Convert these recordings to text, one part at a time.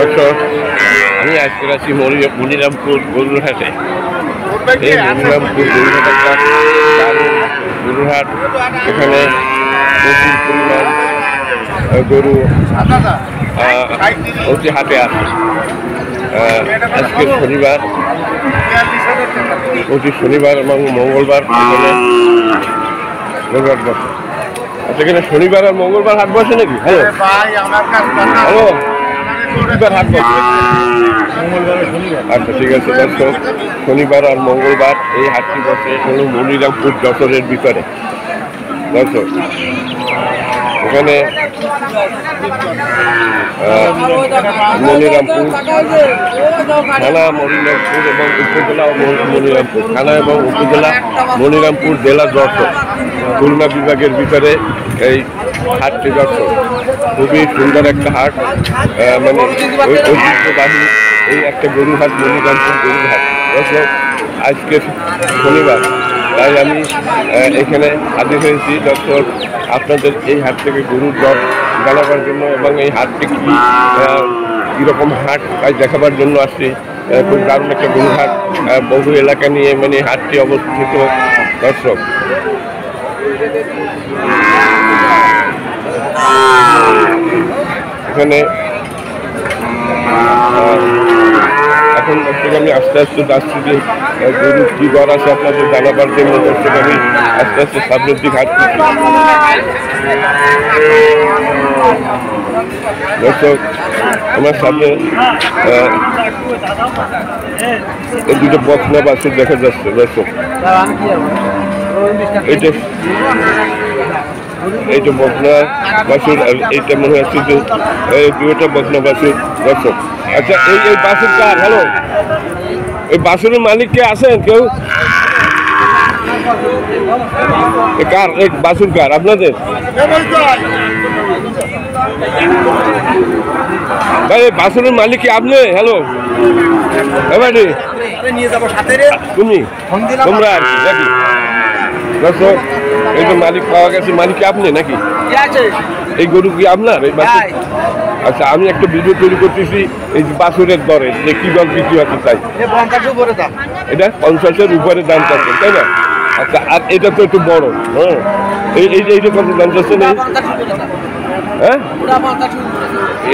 দর্শক, আমি আজকে আছি মনিরামপুর গরুর হাটে। এই মনিরামপুর গরুর হাট একটা দারুণ গরুর হাট। এখানে প্রচুর পরিমাণ গরু হচ্ছে হাটে আসে। আজকে শনিবার, প্রতি শনিবার এবং মঙ্গলবার এখানে গরু হাট বসে। আচ্ছা, এখানে শনিবার আর মঙ্গলবার হাট বসে নাকি? হ্যালো হ্যালো, শনিবার হাট বসে? আচ্ছা, ঠিক আছে দর্শক, শনিবার আর মঙ্গলবার এই হাটটি বসে হলো মনিরামপুর যশোরের ভিতরে। দর্শক, এখানে মনিরামপুর থানা, মনিরামপুর এবং উপজেলা মনিরামপুর থানা এবং উপজেলা মনিরামপুর জেলা যশোর খুলনা বিভাগের ভিতরে এই হাটটি। দর্শক, খুবই সুন্দর একটা হাট, মানে ঐতিহ্যবাহী এই একটা গরুর হাট, মনিরামপুর গরুর হাট। দর্শক, আজকে শনিবার, তাই আমি এখানে হাজির হয়েছি দর্শক আপনাদের এই হাট থেকে গরুর দর জানাবার জন্য এবং এই হাটটি কীরকম হাট তাই দেখাবার জন্য আসছি। খুব দারুণ একটা গরুর হাট, বহু এলাকা নিয়ে মানে হাটটি অবস্থিত। দর্শক, এখানে এখন দর্শক আমি আস্তে আস্তে যাচ্ছি যে গরুর কী দর আছে আপনাদের জানাবার জন্য। দর্শক, আমি আস্তে আস্তে সামনের দিকে হাঁটতেছি। দর্শক, আমার সামনে এই দুটো বকনা বাছুর দেখা যাচ্ছে। দর্শক, এইটা বকনা বাছুর আর এইটা মনে হচ্ছে যে দুটা বকনা বাছুর। দর্শক, আচ্ছা, এই বাছুর কার? হ্যালো, এই বাছুরের মালিক কে আছেন? কেউ কার? এই বাছুর কার? আপনাদের? ভাই, এই বাছুরের মালিক কি আপনি? হ্যালো এবারে তুমি তোমরা আর কি নাকি? দর্শক, এই যে মালিক পাওয়া গেছে, মালিক কি আপনি নাকি? এই গরু কি আপনার? এই বাছুর? আচ্ছা, আমি একটা ভিডিও তৈরি করতেছি এই বাছুরের দরে, যে কি দর বিক্রি হচ্ছে তাই। এটা 50-এর উপরে দাম চাচ্ছে, তাই না? আচ্ছা, আর এটা তো একটু বড়। হ্যাঁ, এইটা কত দাম চাচ্ছে না? হ্যাঁ,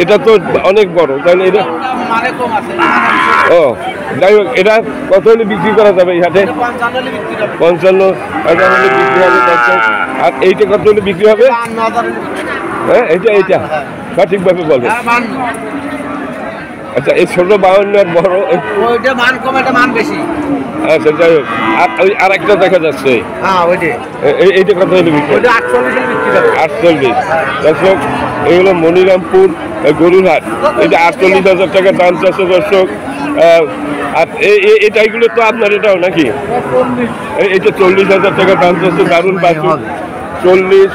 এটা তো অনেক বড়, তাহলে এটা ও যাই হোক, এটা কত হলে বিক্রি করা যাবে এই হাটে? 55,000 হলে বিক্রি হবে। আর এইটা কত হলে বিক্রি হবে? হ্যাঁ, এইটা সঠিকভাবে বলবে। আচ্ছা, এই ছোট 52 আর বড় আচ্ছা, যাই হোক, আর একটা দেখা যাচ্ছে এইটা কত হলে বিক্রি হবে? 48। দর্শক, এই হলো মনিরামপুর গরুর হাট। এটা 48,000 টাকা দাম চাচ্ছে। দর্শক, আর এইগুলো তো আপনার, এটাও নাকি? এটা 40,000 টাকা দাম চাচ্ছে। দারুণ বাছুর। 40,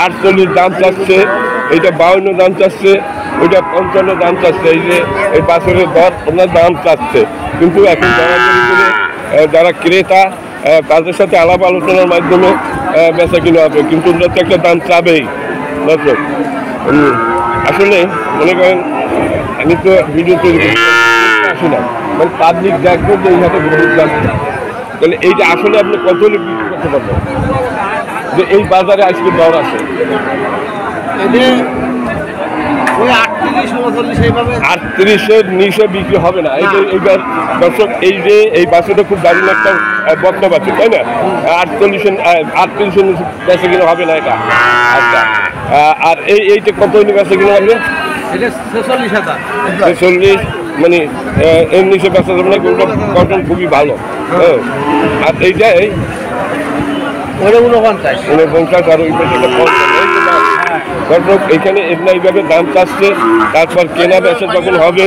48 দাম চাচ্ছে। এইটা 52 দাম চাচ্ছে। ওইটা 55 দাম চাচ্ছে। এই যে এই বাছুরের দর ওনার দাম চাচ্ছে, কিন্তু এখন যারা ক্রেতা তাদের সাথে আলাপ আলোচনার মাধ্যমে বেচা কিনা হবে, কিন্তু ওনার তো একটা দাম চাবেই। দর্শক, আসলে মনে করেন আমি তো ভিডিও তৈরি করতে আসি না, মানে পাবলিক দেখবো যে এই হাতে গরুর দাম, তাহলে এইটা আসলে আপনি কত হলে বিক্রি করতে পারবেন যে এই বাজারে আজকে দর আছে? 38-এর নিচে বিক্রি হবে না। এইবার দর্শক, এই যে এই বাছুরটা খুব দারুণ একটা বকনা বাছুর, তাই না? 38-এর নিচে বেচা কিনা হবে না এটা। আচ্ছা, আর এইটা কত হলে বেচা কিনা হবে? 46, মানে এর নিচে বেচা যাবে না। গরুটা গঠন খুবই ভালো। হ্যাঁ, আর এইটা 49 আর ওই পেশাটা 50। দর্শক, এখানে এইভাবে দাম চাচ্ছে। তারপর কেনা বেচা যখন হবে,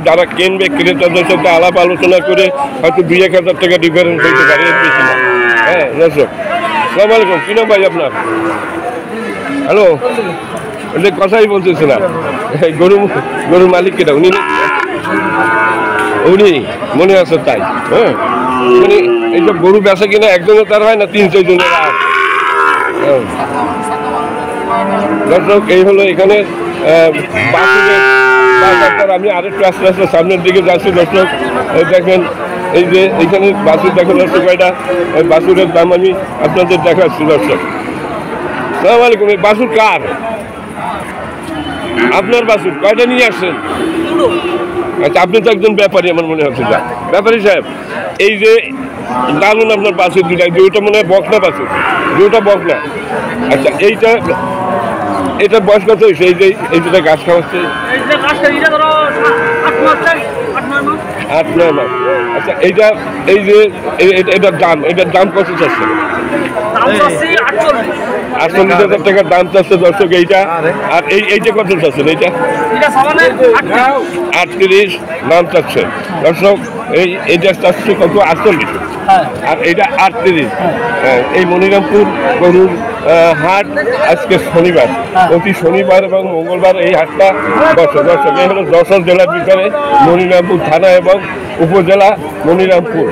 যারা কিনবে ক্রেতাদের সাথে আলাপ আলোচনা করে হয়তো 2-1 হাজার টাকা ডিফারেন্স হইতে পারে, এর বেশি না। হ্যাঁ দর্শক, আসসালামু আলাইকুম। কি নাম ভাই আপনার? হ্যালো, এটা কথাই বলতেছে না। গরুর মালিক কেটা? উনি মনে আছে তাই? হ্যাঁ, মানে এইসব গরু বেচা কিনা একজনের তার হয় না, 3-4 জনের। দর্শক, এই হলো এখানে বাছুরের তারপর আমি আরেকটু আস্তে আস্তে সামনের দিকে যাচ্ছি দর্শক। দেখেন এই যে এইখানে বাছুর দেখেন দর্শক, কয়টা বাছুরের দাম আমি আপনাদের দেখাচ্ছি দর্শক। সালাম আলাইকুম। এই বাছুর কার? আপনার বাছুর? কয়টা নিয়ে আসছেন? আচ্ছা, আপনি তো একজন ব্যাপারী আমার মনে হচ্ছে। ব্যাপারী সাহেব, এই যে দারুন আপনার বাছুর দুইটা মনে হয় বকনা বাছুর, দুটা বকনা। আচ্ছা, এটার বয়স কত হয়েছে? এই যেটা ঘাস খাওয়াচ্ছে 8-9 মাস। আচ্ছা, এই যে এটার দাম কত চাচ্ছে? 48,000 টাকার দাম চাচ্ছে দর্শক এইটা। আর এইটা কত চাচ্ছেন? এইটা 38 দাম চাচ্ছে দর্শক। এইটা চাচ্ছে কত? 48। আর এইটা 38। এই মনিরামপুর গরুর হাট আজকে শনিবার, প্রতি শনিবার এবং মঙ্গলবার এই হাটটা বসে দর্শক। এই হলো যশোর জেলার ভিতরে মনিরামপুর থানা এবং উপজেলা মনিরামপুর।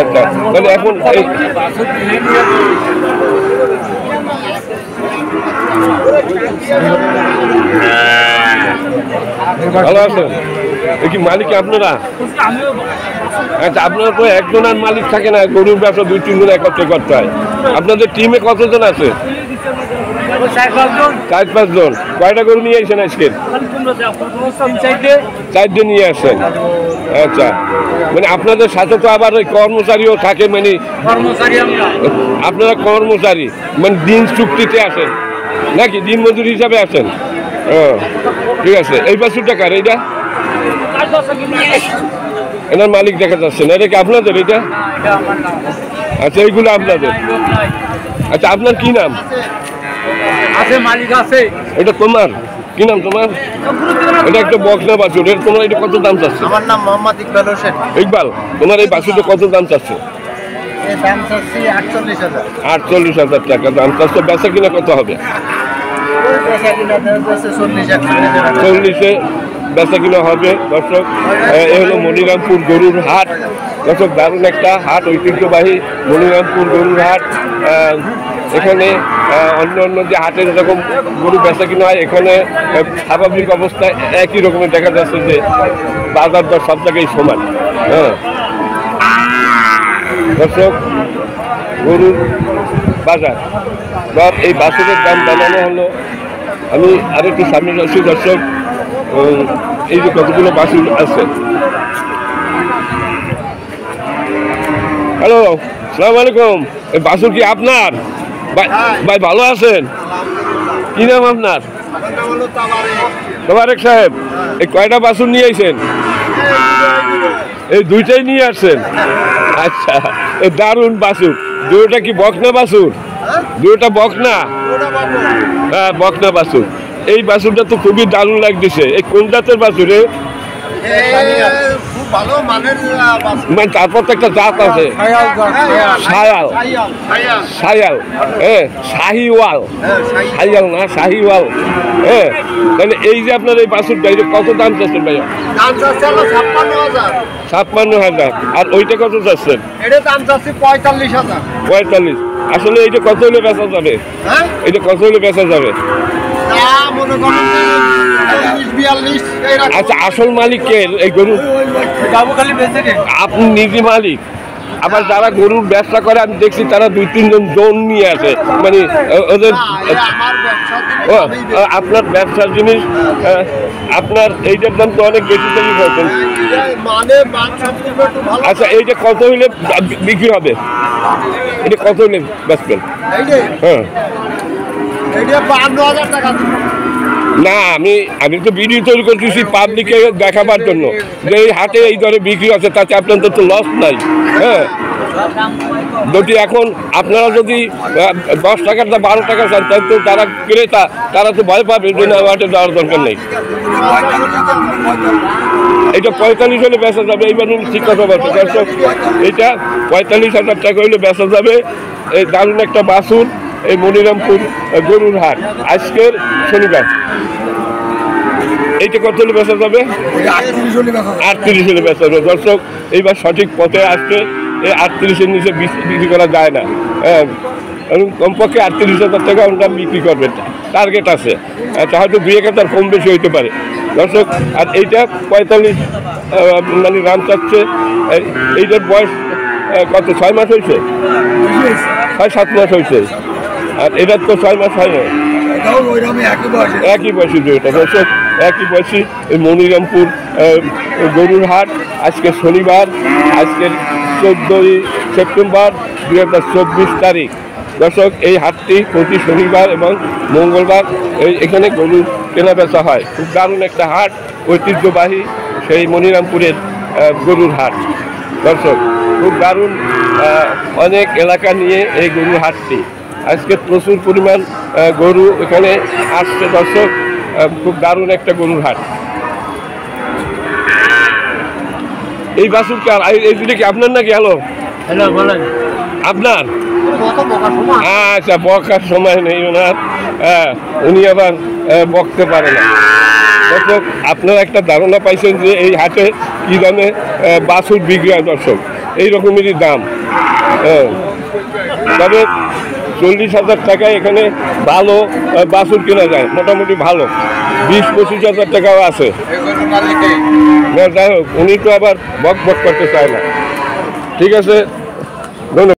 আচ্ছা, তাহলে এখন ভালো আছেন? কি মালিক আপনারা? আচ্ছা, আপনারা তো একজন আর মালিক থাকে না, গরুর ব্যবসা 2-3 জন একত্রে করতে হয়। আপনাদের টিমে কতজন আছে? 4-5 জন। কয়টা গরু নিয়ে আসেন আজকে? 4টে নিয়ে আসেন। আচ্ছা, মানে আপনাদের সাথে তো আবার ওই কর্মচারীও থাকে, মানে আপনারা কর্মচারী মানে দিন চুক্তিতে আসেন নাকি দিন মজুরি হিসাবে আসেন? ঠিক আছে। এই বাছুরটা কার? এইটা এনার মালিক দেখা যাচ্ছে না, এটা কি আপনাদের? এটা আচ্ছা, এইগুলো আপনাদের। আচ্ছা, আপনার কি নাম? মালিক আছে। এটা তোমার কি নাম? তোমার এটা একটা বকনা বাছুর, এর তোমার এটা কত দাম চাচ্ছে? আমার নাম মোহাম্মদ ইকবাল হোসেন। ইকবাল, তোমার এই বাছুরটা কত দাম চাচ্ছে? দাম চাচ্ছি 48,000। 48,000 টাকা দাম চাচ্ছে। বেচা কিনা কত হবে? 40-এ বেচা কিনা হবে দর্শক। এ হলো মনিরামপুর গরুর হাট দর্শক। দারুণ একটা হাট, ঐতিহ্যবাহী মনিরামপুর গরুর হাট। এখানে অন্য যে হাটে যেরকম গরু বেচা কিনা হয়, এখানে স্বাভাবিক অবস্থায় একই রকমের দেখা যাচ্ছে যে বাজার দর সব জায়গায় সমান। দর্শক, গরুর বাজার দর, এই বাছুরের দাম জানানো হলো। আমি আরেকটু সামনে যাচ্ছি দর্শক। এই যে কতগুলো বাছুর আছে। হ্যালো, সালাম আলাইকুম। এই বাছুর কি আপনার? ভাই ভালো আছেন? কি নাম আপনার? তাবারেক সাহেব। এই কয়টা বাছুর নিয়ে আসেন? এই দুইটাই নিয়ে আসছেন? আচ্ছা, এই দারুণ বাছুর। দুইটা কি বকনা বাছুর? দুইটা বকনা? হ্যাঁ, বকনা বাছুর। এই বাছুরটা তো খুবই দারুণ লাগতেছে। এই কোন জাতের বাছুর? মানে তারপর তো একটা জাত আছে, শাহিওয়াল না শাহিওয়াল। তাহলে এই যে আপনার এই বাছুরটা, এটা কত দাম চাচ্ছেন ভাইয়া? 56,000। আর ওইটা কত চাচ্ছেন? 45। আসলে এইটা কত হলে বেচা যাবে? এটা কত হলে বেচা যাবে? আচ্ছা, আসল মালিক কে এই গরু? আপনি নিজে মালিক? আবার যারা গরুর ব্যবসা করে আমি দেখছি তারা 2-3 জন জন নিয়ে আসে, মানে ওদের। আপনার ব্যবসার জিনিস, আপনার এইটার দাম তো অনেক বেশি দামি পাচ্ছেন। আচ্ছা, এইটা কত হইলে বিক্রি হবে? এটা কত হইলে বেচবেন? হ্যাঁ, না আমি তো ভিডিও তৈরি করতেছি পাবলিকে দেখাবার জন্য যে এই হাটে এই দরে বিক্রি আছে, তাতে আপনাদের তো লস নাই। হ্যাঁ, যদি এখন আপনারা যদি 10 টাকার বা 12 টাকা চান, তাহলে তো যারা ক্রেতা তারা তো ভয় পাবে যে না, হাটে যাওয়ার দরকার নেই। এটা 45 হলে বেচা যাবে। এইবার ঠিক কথা বলছে দর্শক, এটা 45,000 টাকা হইলে বেচা যাবে। এই দারুণ একটা বাছুর, এই মনিরামপুর গরুর হাট আজকের শনিবার। এইটা কত হলে বেচা যাবে? 38 হলে বেচা যাবে দর্শক। এইবার সঠিক পথে আসছে। এই 38-এর নিচে বিক্রি করা যায় না। এবং কমপক্ষে 38,000 টাকা ওটা বিক্রি করবেন, টার্গেট আছে। আচ্ছা, হয়তো 2-1 হাজার কম বেশি হইতে পারে দর্শক। আর এইটা 45 মানে দাম চাচ্ছে। এইটার বয়স কত, 6 মাস হয়েছে, 6-7 মাস হয়েছে। আর এটার তো 6 মাস হয় না, একই বয়সী দুইটা দর্শক, একই বয়সী। এই মনিরামপুর গরুর হাট আজকে শনিবার, আজকের 14ই সেপ্টেম্বর 2024 তারিখ দর্শক। এই হাটটি প্রতি শনিবার এবং মঙ্গলবার এখানে গরু কেনা বেচা হয়। খুব দারুণ একটা হাট, ঐতিহ্যবাহী সেই মনিরামপুরের গরুর হাট দর্শক। খুব দারুণ, অনেক এলাকা নিয়ে এই গরুর হাটটি। আজকে প্রচুর পরিমাণ গরু এখানে আসছে দর্শক। খুব দারুণ একটা গরুর হাট। এই বাছুরকে এই দুটো কি আপনার নাকি? হ্যালো, আপনার? আচ্ছা, বকার সময় নেই ওনার, উনি আবার বকতে পারে না দর্শক। আপনারা একটা ধারণা পাইছেন যে এই হাটে কী দামে বাছুর বিক্রি হয় দর্শক, এই রকমেরই দাম। তবে 40,000 টাকায় এখানে ভালো বাছুর কেনা যায়, মোটামুটি ভালো। 20-25 হাজার টাকাও আছে। যাই হোক, উনি তো আবার বক করতে চায় না। ঠিক আছে, ধন্যবাদ।